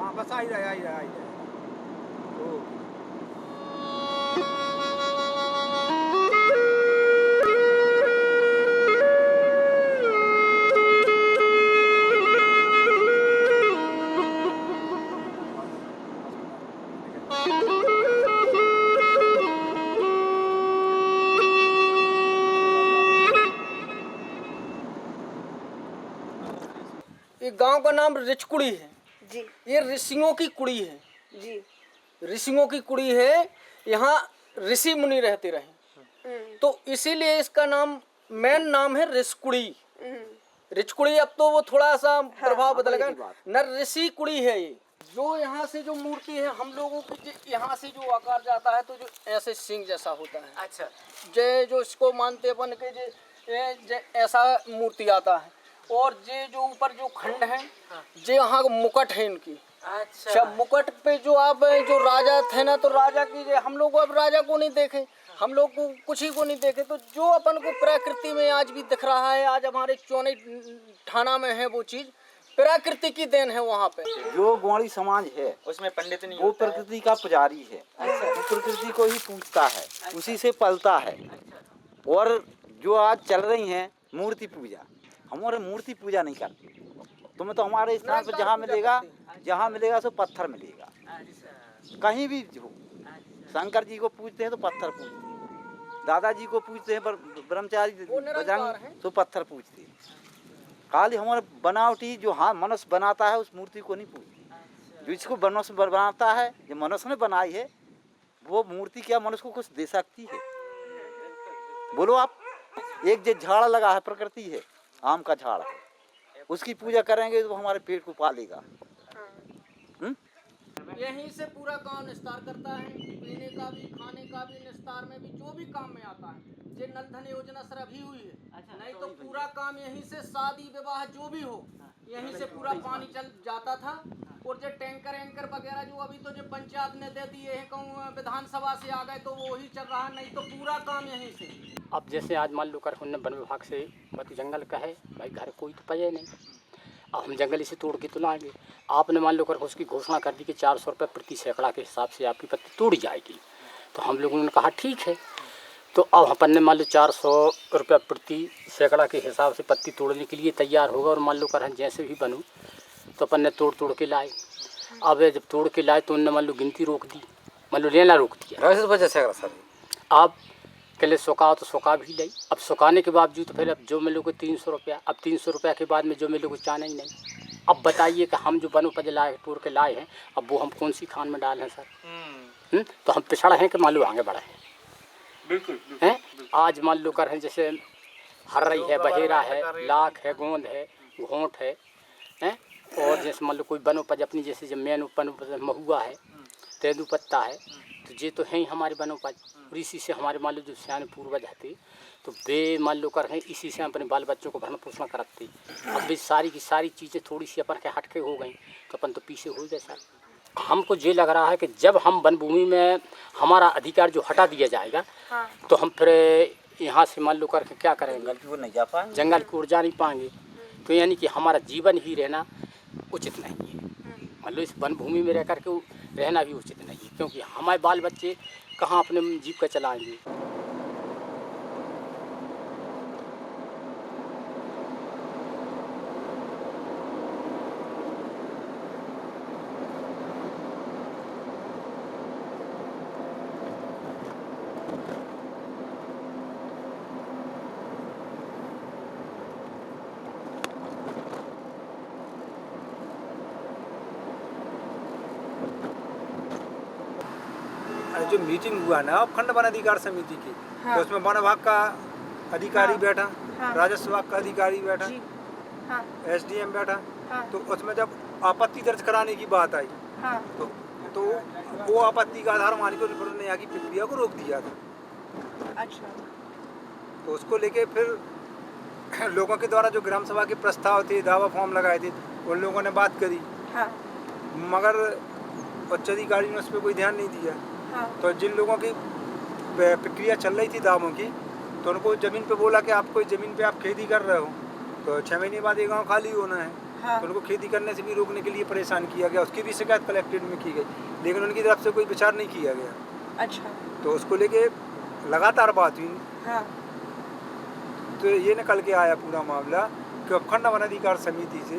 हाँ बस आ ही रहा है, आ ही रहा है, आ ही रहा है। ओ ये गांव का नाम रिचकुड़ी है जी ये ऋषियों की कुड़ी है। जी। ऋषियों की कुड़ी है, यहाँ ऋषि मुनि रहते रहे, तो इसीलिए इसका नाम मेन नाम है ऋषकुड़ी। रिचकुड़ी अब तो वो थोड़ा सा प्रभाव बदल गया, न ऋषि कुड़ी है ये। जो यहाँ से जो मूर्ति है हम लोगों की, यहाँ से जो आकार जाता है तो जो ऐसे सिंह जैसा होता है। अच्छा। जे जो इसको मानते अपन के जे ऐसा मूर्ति आता है, और जे जो ऊपर जो खंड है, जे यहाँ मुकुट है इनकी। अच्छा। मुकुट पे जो आप जो राजा थे ना, तो राजा की हम लोग अब राजा को नहीं देखे, हम लोग को कुछ ही को नहीं देखे, तो जो अपन को प्रकृति में आज भी दिख रहा है, आज हमारे चौनी थाना में है वो चीज, प्रकृति की देन है। वहाँ पे जो ग्वाड़ी समाज है उसमें पंडित नहीं वो प्रकृति का पुजारी है। वो प्रकृति को ही पूजता है, उसी से पलता है। और जो आज चल रही है मूर्ति पूजा, हमारे मूर्ति पूजा नहीं करते। तुम्हें तो हमारे स्थान पर जहाँ मिलेगा सो पत्थर मिलेगा, कहीं भी हो। शंकर जी को पूजते हैं तो पत्थर पूजते हैं, दादाजी को पूजते हैं पर ब्रह्मचारी बजरंग तो पत्थर पूजते हैं। खाली हमारे बनावटी जो हाँ मनुष्य बनाता है उस मूर्ति को नहीं पूजते। जो इसको मनुष्य बनाता है, जो मनुष्य ने बनाई है, वो मूर्ति क्या मनुष्य को कुछ दे सकती है? बोलो आप। एक जो झाड़ लगा है प्रकृति है, आम का झाड़ है, उसकी पूजा करेंगे तो हमारे पेट को पालेगा। यहीं से पूरा काम निस्तार करता है, पीने का भी, खाने का भी, निस्तार में भी, जो भी काम में आता है। ये नल धन योजना सर अभी हुई है। अच्छा, नहीं तो पूरा काम यहीं से, शादी विवाह जो भी हो, यहीं से पूरा पानी चल जाता था। और जो टैंकर एंकर वगैरह जो अभी तो जो पंचायत ने दे दिए हैं, कहूँ विधानसभा से आ गए तो वो ही चल रहा है, नहीं तो पूरा काम यहीं से। अब जैसे आज मान लो कर उन्होंने वन विभाग से मत जंगल का है भाई, घर कोई तो पजे नहीं, अब हम जंगल इसे तोड़ के तो लाएंगे। आपने मान लो कर उसकी घोषणा कर दी कि 400 रुपये प्रति सैकड़ा के हिसाब से आपकी पत्ती तोड़ी जाएगी, तो हम लोगों ने कहा ठीक है। तो अब अपन ने मान लो 400 रुपये प्रति सैकड़ा के हिसाब से पत्ती तोड़ने के लिए तैयार होगा, और मान लो कर जैसे भी बनूँ तो अपन ने तोड़ के लाए। अब जब तोड़ के लाए तो उनने मान लो गिनती रोक दी, मान लो लेना रोक दिया। अब पहले सुखाओ तो सुखा भी ली, अब सुखाने के बावजूद तो फिर अब जो मिलो को 300 रुपया, अब 300 रुपया के बाद में जो मिलो को चाना ही नहीं। अब बताइए कि हम जो बनोपज लाए तोड़ के लाए हैं, अब वो हम कौन सी खान में डाल हैं सर? तो हम पिछड़ा हैं कि मान लो आगे बढ़े हैं? बिल्कुल हैं। आज मान लो कर हैं जैसे हर्रई है, बहेरा है, लाख है, गोंद है, घोंट है, और जैसे मान लो कोई बनोपज अपनी जैसे जब मेन महुआ है, तेंदू पत्ता है, तो ये तो है ही हमारे बनोपज। और इसी से हमारे मान लो जो सियाने पूर्वज थे तो वे मान लो कर हैं इसी से अपने बाल बच्चों को भरण पोषण कराते। अब वे सारी की सारी चीज़ें थोड़ी सी अपन के हटके हो गई तो अपन तो पीछे हो गए सर। हमको ये लग रहा है कि जब हम वन भूमि में हमारा अधिकार जो हटा दिया जाएगा, तो हम फिर यहाँ से मान लो करके क्या करेंगे, जंगल की ओर जा नहीं पाएंगे। तो यानी कि हमारा जीवन ही रहना उचित नहीं है, मान लो इस वन भूमि में रह कर के रहना भी उचित नहीं है, क्योंकि हमारे बाल बच्चे कहाँ अपने जीविका चलाएंगे। जो मीटिंग हुआ ना खंड वन अधिकार समिति की, तो उसमें वन विभाग का अधिकारी बैठा, राजस्व विभाग का अधिकारी बैठा, SDM बैठा, तो उसमें जब आपत्ति दर्ज कराने की बात आई, तो वो आपत्ति का आधार मान के उन्होंने यहाँ की प्रक्रिया को रोक दिया था। अच्छा। तो उसको लेके फिर लोगों के द्वारा जो ग्राम सभा के प्रस्ताव थे, दावा फॉर्म लगाए थे, उन लोगों ने बात करी, मगर उच्च अधिकारी ने उस पर कोई ध्यान नहीं दिया। तो जिन लोगों की प्रक्रिया चल रही थी दावों की, तो उनको ज़मीन पे बोला कि आप कोई ज़मीन पे आप खेती कर रहे हो तो 6 महीने बाद ये गाँव खाली होना है। तो उनको खेती करने से भी रोकने के लिए परेशान किया गया। उसकी भी शिकायत कलेक्ट्रेट में की गई, लेकिन उनकी तरफ से कोई विचार नहीं किया गया। अच्छा। तो उसको लेके लगातार बात हुई। हाँ। तो ये निकल के आया पूरा मामला कि उपखंड वन अधिकार समिति से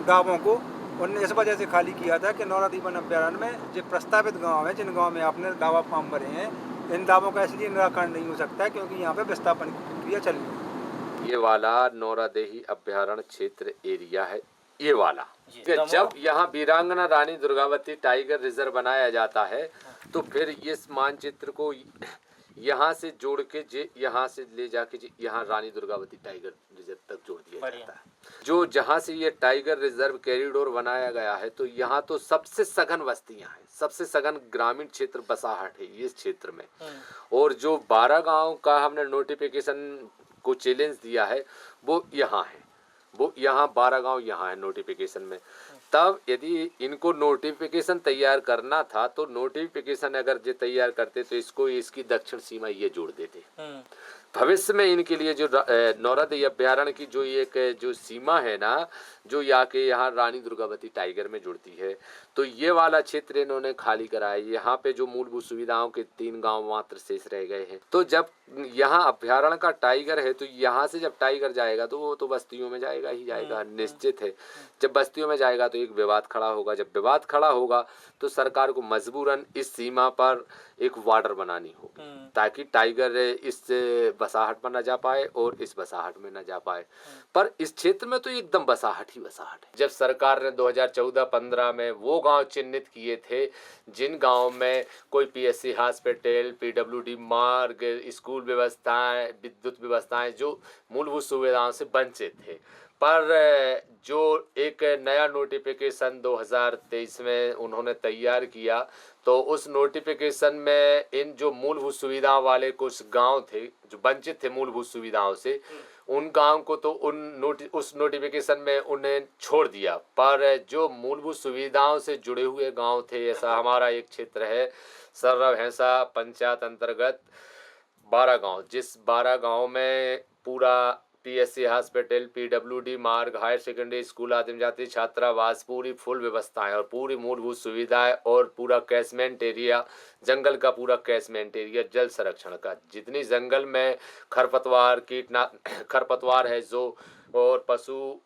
गाँवों को उन्होंने इस वजह से खाली किया था कि नौरादी वन अभ्यारण्य में जो प्रस्तावित गांव है, जिन गांव में आपने दावा फॉर्म भरे हैं, इन दावों का इसलिए निराकरण नहीं हो सकता क्योंकि यहाँ पे विस्थापन की प्रक्रिया चल रही है। ये वाला नौरादेही अभ्यारण्य क्षेत्र एरिया है। ये वाला जब यहाँ वीरांगना रानी दुर्गावती टाइगर रिजर्व बनाया जाता है तो फिर इस मानचित्र को यहाँ से जोड़ के यहाँ से ले जाके यहाँ रानी दुर्गावती टाइगर रिजर्व तक जोड़ दिया जाता है। जो जहाँ से ये टाइगर रिजर्व कॉरिडोर बनाया गया है तो यहाँ तो सबसे सघन बस्तियाँ हैं, सबसे सघन ग्रामीण क्षेत्र बसाहट है इस क्षेत्र में। और जो 12 गांव का हमने नोटिफिकेशन को चैलेंज दिया है वो यहाँ है, वो यहाँ 12 गांव यहाँ है नोटिफिकेशन में। तब यदि इनको नोटिफिकेशन तैयार करना था तो नोटिफिकेशन अगर जो तैयार करते तो इसको इसकी दक्षिण सीमा ये जोड़ देते। भविष्य में इनके लिए जो नौरादेही अभ्यारण्य की जो एक जो सीमा है ना, जो यहाँ रानी दुर्गावती टाइगर में जुड़ती है, तो ये वाला क्षेत्र इन्होंने खाली कराया। यहाँ पे जो मूलभूत सुविधाओं के 3 गांव मात्र शेष रह गए हैं। तो जब यहाँ अभ्यारण्य का टाइगर है तो यहाँ से जब टाइगर जाएगा तो वो तो बस्तियों में जाएगा ही जाएगा, निश्चित है। जब बस्तियों में जाएगा तो एक विवाद खड़ा होगा। जब विवाद खड़ा होगा तो सरकार को मजबूरन इस सीमा पर एक वार्डर बनानी होगी ताकि टाइगर इस बसाहट पर न जा पाए और इस बसाहट में न जा पाए। पर इस क्षेत्र में तो एकदम बसाहट ही बसाहट है। जब सरकार ने 2014-15 में वो गांव चिन्हित किए थे जिन गांव में कोई पीएससी हॉस्पिटल, पीडब्ल्यूडी मार्ग, स्कूल व्यवस्थाएं, विद्युत व्यवस्थाएं जो मूलभूत सुविधाओं से वंचित थे, पर जो एक नया नोटिफिकेशन 2023 में उन्होंने तैयार किया तो उस नोटिफिकेशन में इन जो मूलभूत सुविधाओं वाले कुछ गांव थे जो वंचित थे मूलभूत सुविधाओं से, उन गांव को तो उस नोटिफिकेशन में उन्हें छोड़ दिया। पर जो मूलभूत सुविधाओं से जुड़े हुए गांव थे, ऐसा हमारा एक क्षेत्र है सर्रा भैंसा पंचायत अंतर्गत 12 गांव, जिस 12 गांव में पूरा पीएससी हॉस्पिटल, पीडब्ल्यूडी मार्ग, हायर सेकेंडरी स्कूल, आदिम जाति छात्रावास, पूरी फुल व्यवस्थाएं और पूरी मूलभूत सुविधाएं और पूरा कैशमेंट एरिया, जंगल का पूरा कैशमेंट एरिया, जल संरक्षण का, जितनी जंगल में खरपतवार है जो और पशु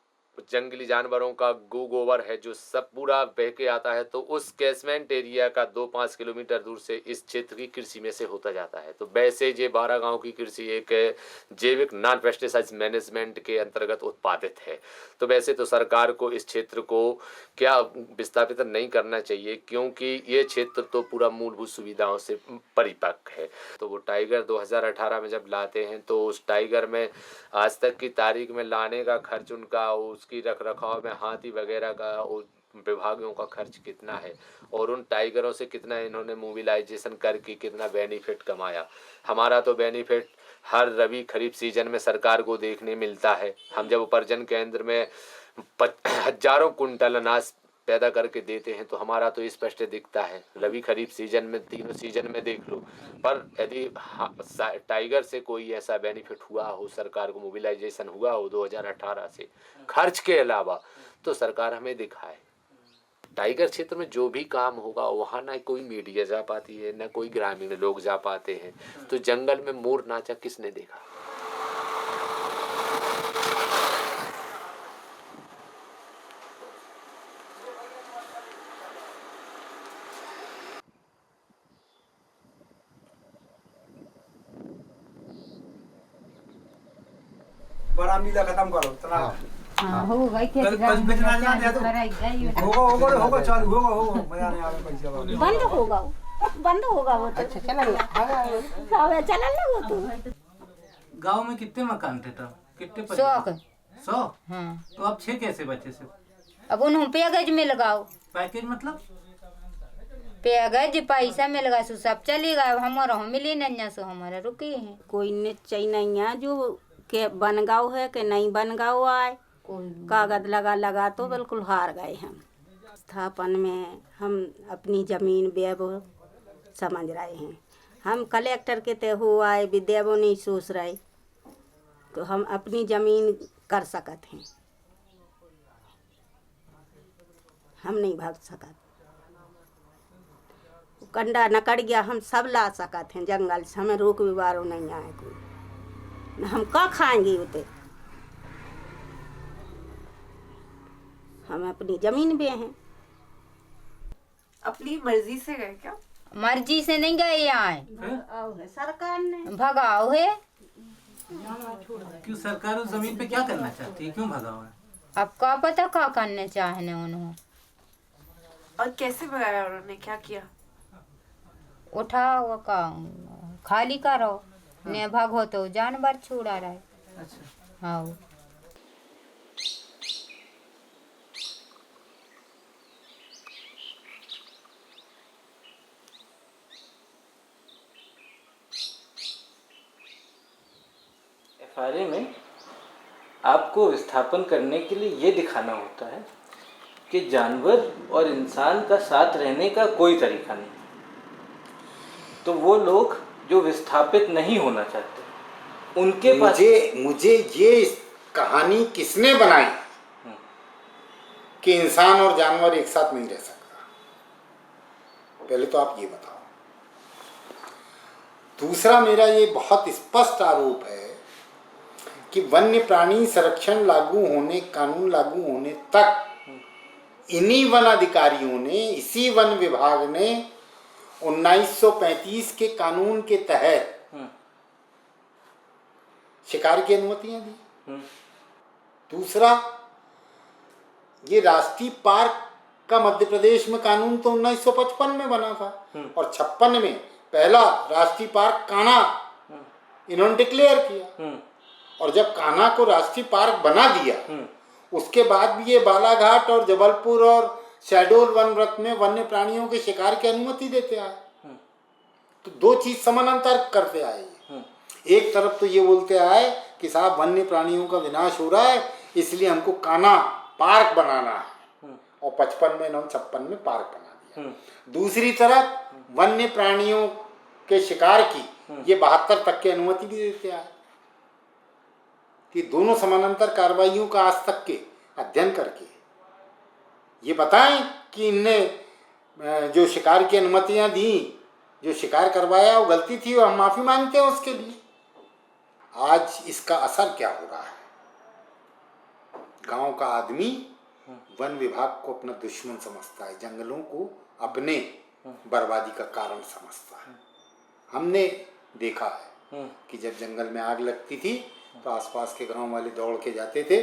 जंगली जानवरों का गोबर है जो सब पूरा बह के आता है, तो उस कैशमेंट एरिया का 2-5 किलोमीटर दूर से इस क्षेत्र की कृषि में से होता जाता है। तो वैसे ये 12 गांव की कृषि एक जैविक नॉन पेस्टिसाइड मैनेजमेंट के अंतर्गत उत्पादित है। तो वैसे तो सरकार को इस क्षेत्र को क्या विस्थापित नहीं करना चाहिए क्योंकि ये क्षेत्र तो पूरा मूलभूत सुविधाओं से परिपक्व है। तो वो टाइगर 2018 में जब लाते हैं तो उस टाइगर में आज तक की तारीख में लाने का खर्च उनका, उसकी रख रखाव में हाथी वगैरह का विभागों का खर्च कितना है और उन टाइगरों से कितना इन्होंने मोबिलाइजेशन करके कितना बेनिफिट कमाया। हमारा तो बेनिफिट हर रबी खरीफ सीजन में सरकार को देखने मिलता है। हम जब उपार्जन केंद्र में हजारों कुंटल अनाज पैदा करके देते हैं तो हमारा तो स्पष्ट दिखता है, रबी खरीफ सीजन में, तीनों सीजन में देख लो। पर यदि टाइगर से कोई ऐसा बेनिफिट हुआ हो, सरकार को मोबिलाइजेशन हुआ हो 2018 से खर्च के अलावा, तो सरकार हमें दिखाए। टाइगर क्षेत्र में जो भी काम होगा वहाँ ना कोई मीडिया जा पाती है, ना कोई ग्रामीण लोग जा पाते हैं। तो जंगल में मोर नाचा किसने देखा? बड़ा मीला खत्म करो तना। हाँ हो गई के होगा चालू होगा मजा नहीं आवे पैसा बंद होगा वो तो। अच्छा चला ना वो तो। गांव में कितने मकान थे तब? कितने? 100। हाँ। तो अब 6 कैसे बचे सिर्फ? अब उन्होंने पैकेज में लगाओ। पैकेज मतलब? पैकेज पैसा में लगा सो सब चलेगा। हमारा मिली नहीं सो हमारा रुके हैं। कोई निश्चय नहीं है जो के बनगांव है कि नहीं बनगांव आए, कागज लगा तो बिल्कुल हार गए हम। स्थापन में हम अपनी ज़मीन बेबो समझ रहे हैं। हम कलेक्टर के ते हो आए विद्याबो नहीं सोच रहे तो हम अपनी ज़मीन कर सकते हैं। हम नहीं भाग सका। कंडा नकड़ गया, हम सब ला सका थे जंगल से, हमें रोक विवारो नहीं आए कोई, न हम का खाएंगे उते। हम अपनी जमीन पे हैं। अपनी मर्जी से गए क्या? मर्जी से नहीं गए यहाँ, सरकार ने भगाओ है। क्यों सरकार उस जमीन पे क्या करना चाहती है, क्यों भगा हुआ है? अब का पता क्या करने चाहने उन्होंने। और कैसे भगाया उन्होंने, क्या किया? उठाओ का खाली करो, ने भगो तो जानवर छुड़ा रहे। अच्छा। हाँ FRA में आपको विस्थापन करने के लिए ये दिखाना होता है कि जानवर और इंसान का साथ रहने का कोई तरीका नहीं। तो वो लोग जो विस्थापित नहीं होना चाहते उनके पास मुझे ये कहानी किसने बनाई कि इंसान और जानवर एक साथ नहीं रह सकता, पहले तो आप ये बताओ। दूसरा, मेरा ये बहुत स्पष्ट आरोप है कि वन्य प्राणी संरक्षण लागू होने, कानून लागू होने तक इन्हीं वन अधिकारियों ने, इसी वन विभाग ने 1935 के कानून के तहत शिकार की अनुमतियां दी। दूसरा, ये राष्ट्रीय पार्क का मध्य प्रदेश में कानून तो 1955 में बना था और 56 में पहला राष्ट्रीय पार्क कान्हा इन्होंने डिक्लेयर किया। और जब कान्हा को राष्ट्रीय पार्क बना दिया, उसके बाद भी ये बालाघाट और जबलपुर और शहडोल वन व्रत में वन्य प्राणियों के शिकार की अनुमति देते आए। तो दो चीज समानांतर करते आए। एक तरफ तो ये बोलते आए कि साहब वन्य प्राणियों का विनाश हो रहा है, इसलिए हमको कान्हा पार्क बनाना है, और 55 में 56 में पार्क बना दिया। दूसरी तरफ वन्य प्राणियों के शिकार की ये 72 तक की अनुमति भी देते आए। कि दोनों समानांतर कार्रवाइयों का आज तक के अध्ययन करके ये बताएं कि इनने जो शिकार की अनुमतियां दी, जो शिकार करवाया, वो गलती थी और हम माफी मांगते हैं उसके लिए। आज इसका असर क्या हो रहा है? गांव का आदमी वन विभाग को अपना दुश्मन समझता है, जंगलों को अपने बर्बादी का कारण समझता है। हमने देखा है कि जब जंगल में आग लगती थी तो आसपास के गांव वाले दौड़ के जाते थे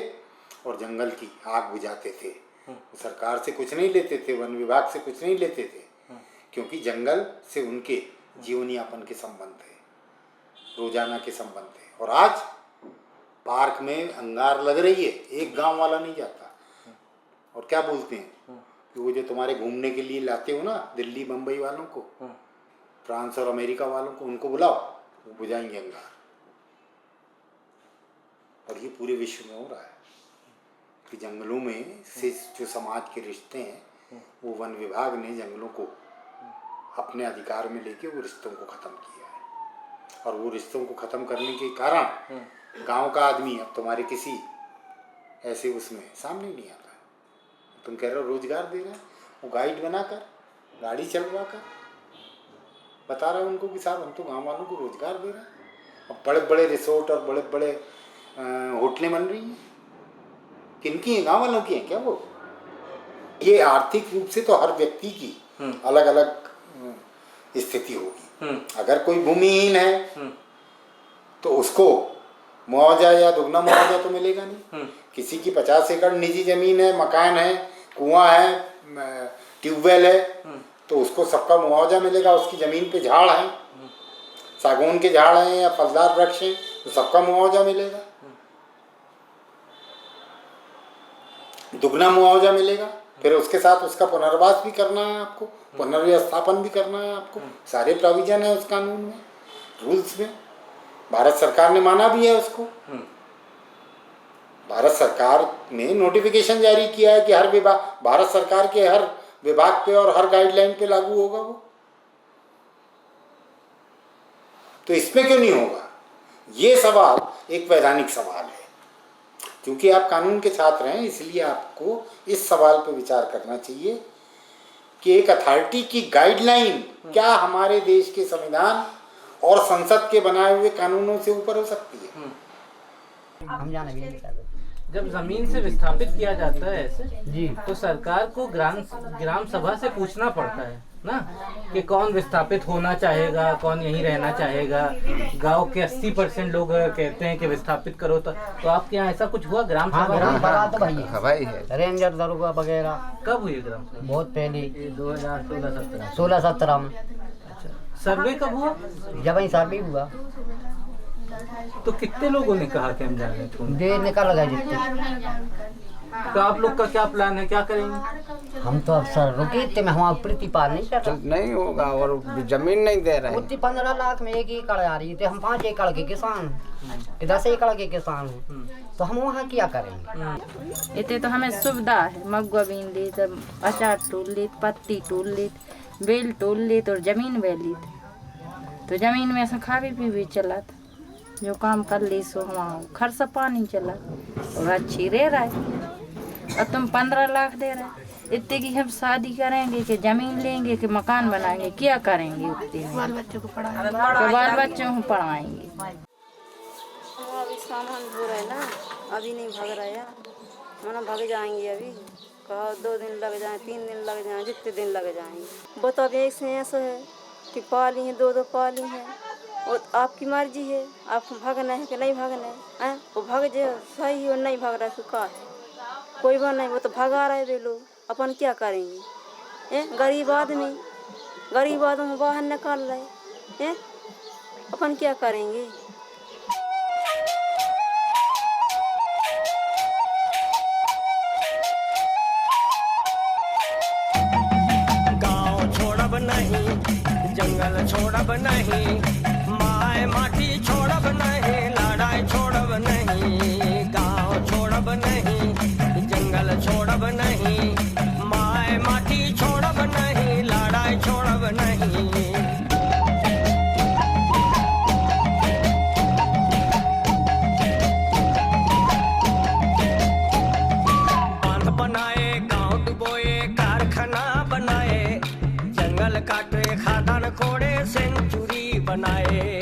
और जंगल की आग बुझाते थे। सरकार से कुछ नहीं लेते थे, वन विभाग से कुछ नहीं लेते थे, क्योंकि जंगल से उनके जीवन यापन के संबंध थे, रोजाना के संबंध थे। और आज पार्क में अंगार लग रही है, एक गांव वाला नहीं जाता। और क्या बोलते हैं कि वो जो तुम्हारे घूमने के लिए लाते हो ना, दिल्ली बम्बई वालों को, फ्रांस और अमेरिका वालों को, उनको बुलाओ, वो बुझाएंगे अंगार। और ये पूरे विश्व में हो रहा है कि जंगलों में से जो समाज के रिश्ते हैं, वो वन विभाग ने जंगलों को अपने अधिकार में लेके वो रिश्तों को ख़त्म किया है। और वो रिश्तों को ख़त्म करने के कारण गांव का आदमी अब तुम्हारे किसी ऐसे उसमें सामने नहीं आता। तुम कह रहे हो रोजगार दे रहे हैं, वो गाइड बनाकर, गाड़ी चलवा कर बता रहे हैं उनको कि साहब हम तो गाँव वालों को रोजगार दे रहे हैं। अब बड़े बड़े रिसोर्ट और बड़े बड़े होटलें बन रही हैं, किनकी हैं? गाँव वालों की हैं क्या वो? ये आर्थिक रूप से तो हर व्यक्ति की अलग अलग स्थिति होगी। अगर कोई भूमिहीन है तो उसको मुआवजा या दुगना मुआवजा तो मिलेगा नहीं। किसी की 50 एकड़ निजी जमीन है, मकान है, कुआं है, ट्यूबवेल है, तो उसको सबका मुआवजा मिलेगा। उसकी जमीन पे झाड़ है, सागौन के झाड़ हैं या फलदार वृक्ष हैं, तो सबका मुआवजा मिलेगा, दुगना मुआवजा मिलेगा। फिर उसके साथ उसका पुनर्वास भी करना है आपको, पुनर्व्यवस्थापन भी करना है आपको। सारे प्रोविजन है उस कानून में, रूल्स में। भारत सरकार ने माना भी है उसको। भारत सरकार ने नोटिफिकेशन जारी किया है कि हर विभाग, भारत सरकार के हर विभाग पे और हर गाइडलाइन पे लागू होगा वो। तो इसमें क्यों नहीं होगा? ये सवाल एक वैधानिक सवाल है। क्योंकि आप कानून के छात्र हैं, इसलिए आपको इस सवाल पर विचार करना चाहिए कि एक अथॉरिटी की गाइडलाइन क्या हमारे देश के संविधान और संसद के बनाए हुए कानूनों से ऊपर हो सकती है। हम जाने भी नहीं चाहते। जब जमीन से विस्थापित किया जाता है ऐसे जी, तो सरकार को ग्राम सभा से पूछना पड़ता है ना कि कौन विस्थापित होना चाहेगा, कौन यहीं रहना चाहेगा। गांव के 80% लोग कहते हैं कि विस्थापित करो। तो आपके यहाँ ऐसा कुछ हुआ ग्राम सभा? ग्राम सभा तो भाई है। रेंजर दरोगा वगैरह। कब हुई ग्राम सभा? बहुत पहले 2016-17 में। सर्वे कब हुआ? जब ही सर्वे हुआ तो कितने लोगों ने कहा कि हम जा रहे हैं? दे निकल गए जितने। तो आप लोग का क्या प्लान है, क्या करेंगे? हम तो अफसर रुके थे, हमारा प्रतिपाल नहीं कर रहा। नहीं होगा और जमीन नहीं दे रहे। 15 लाख में 1 एकड़ आ रही थी। हम 5 एकड़ के किसान हैं, 10 एकड़ के किसान हैं, तो हम वहाँ क्या करेंगे? इतने तो हमें सुविधा है, मगुआ बीन ली, अचार टूल ली, पत्ती टूल ली, बेल टूल ली और जमीन बे ली। तो जमीन में ऐसा खा भी चला था, जो काम कर ली सो हम खर्च पानी चला और अच्छी रह रहा है। और तुम 15 लाख दे रहे, इतने की हम शादी करेंगे कि जमीन लेंगे कि मकान बनाएंगे, क्या करेंगे? उतने बाल बच्चों को पढ़ाएंगे, तो बाल बच्चों को पढ़ाएंगे। अभी सामान धो रहे ना, अभी नहीं भाग रहा है, माना भाग जाएंगे। अभी कहा 2 दिन लग जाए, 3 दिन लग जाए, जितने दिन लग जाएंगे। वो तो अभी ऐसा है कि पाली हैं, 2 पाली हैं, और आपकी मर्जी है, आपको भागना है कि नहीं भागना है। वो भाग जाए सही और नहीं भाग रहा है का है, कोई बात नहीं। वो तो भगा रहे वे लोग, अपन क्या करेंगे? गरीब आदमी बाहर निकाल रहे हैं, अपन क्या करेंगे? गाँव छोड़ब नहीं, जंगल छोड़ब नहीं, माय माटी छोड़ब नहीं, लड़ाई छोड़ब नहीं। गाँव छोड़ब नहीं, जंगल छोड़ब नहीं, माय माटी छोड़ब नहीं, लड़ाई छोड़ब नहीं। बांध बनाए, गाँव डुबोए, कारखाना बनाए, जंगल काटे, खादान कोड़े, सेंचुरी बनाए।